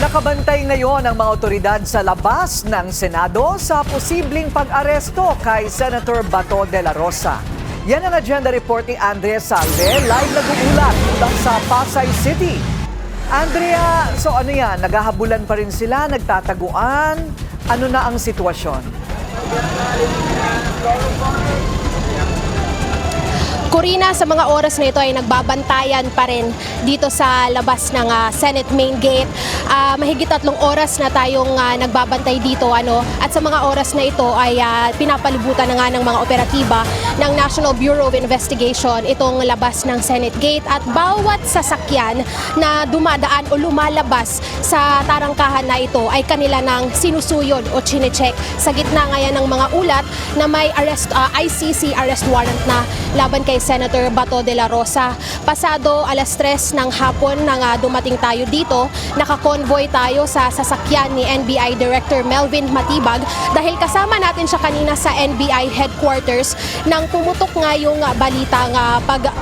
Nakabantay ngayon ang mga otoridad sa labas ng Senado sa posibleng pag-aresto kay Senator Bato de la Rosa. Yan ang agenda report ni Andrea Salve, live nag-uulat mula sa Pasay City. Andrea, so ano yan? Naghahabulan pa rin sila? Nagtataguan? Ano na ang sitwasyon? Corina, sa mga oras na ito ay nagbabantayan pa rin dito sa labas ng Senate Main Gate. Mahigit 3 oras na tayong nagbabantay dito. At sa mga oras na ito ay pinapalibutan na nga ng mga operatiba ng National Bureau of Investigation itong labas ng Senate Gate. At bawat sasakyan na dumadaan o lumalabas sa tarangkahan na ito ay kanila nang sinusuyod o chinecheck. Sa gitna ngayon ng mga ulat na may ICC arrest warrant na laban kay Senator Bato de la Rosa. Pasado 3:00 ng hapon nang dumating tayo dito, nakakonvoy tayo sa sasakyan ni NBI Director Melvin Matibag dahil kasama natin siya kanina sa NBI headquarters nang pumutok nga yung balitang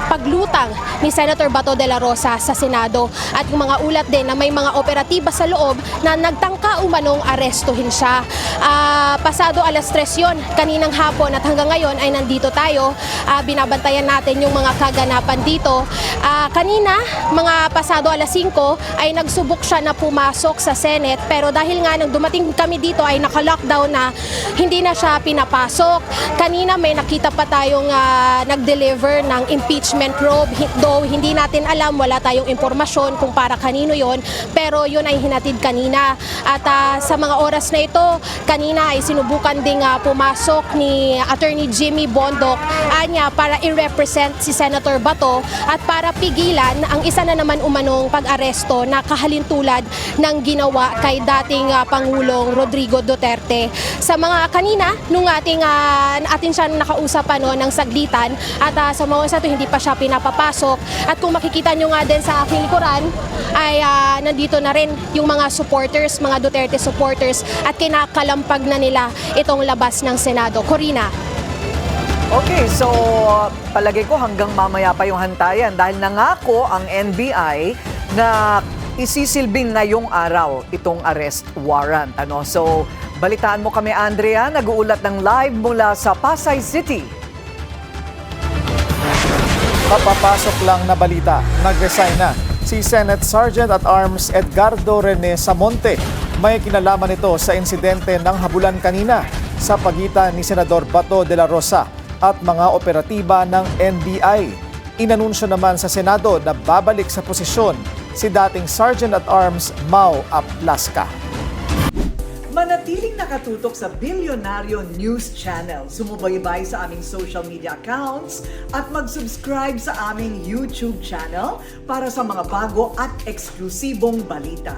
paglutang ni Senator Bato de la Rosa sa Senado. At yung mga ulat din na may mga operatiba sa loob na nagtangka umanong arestuhin siya. Pasado 3:00 yon kaninang hapon at hanggang ngayon ay nandito tayo. Binabantayan natin yung mga kaganapan dito. Kanina, mga pasado 5:00 ay nagsubok siya na pumasok sa Senate pero dahil nga nang dumating kami dito ay naka-lockdown na, hindi na siya pinapasok. Kanina may nakita pa tayong nag-deliver ng impeachment robe. Though hindi natin alam, wala tayong impormasyon kung para kanino yon, pero yun ay hinatid kanina. At sa mga oras na ito, kanina ay sinubukan ding pumasok ni Attorney Jimmy Bondoc para i-represent si Senator Bato at para pigilan ang isa na naman umanong pag-aresto na kahalintulad ng ginawa kay dating Pangulong Rodrigo Duterte. Sa mga kanina, nung atin siya nakausap ng saglitan at sa mga oras na ito, hindi pa siya pinapapasok. At kung makikita nyo nga din sa aking likuran, ay nandito na rin yung mga supporters, mga Duterte supporters at kinakalampag na nila itong labas ng Senado. Corina. Okay, so palagay ko hanggang mamaya pa yung hantayan dahil nangako ang NBI na isisilbing ngayong araw itong arrest warrant. So balitaan mo kami, Andrea, nag-uulat ng live mula sa Pasay City. Papapasok lang na balita, nag-resign na si Senate Sergeant at Arms Edgardo Rene Samonte. May kinalaman ito sa insidente ng habulan kanina sa pagitan ni Senador Bato de la Rosa at mga operatiba ng NBI. Inanunsyo naman sa Senado na babalik sa posisyon si dating Sergeant at Arms Mau Aplasca. Manatiling nakatutok sa Bilyonaryo News Channel. Sumubaybay sa aming social media accounts at mag-subscribe sa aming YouTube channel para sa mga bago at eksklusibong balita.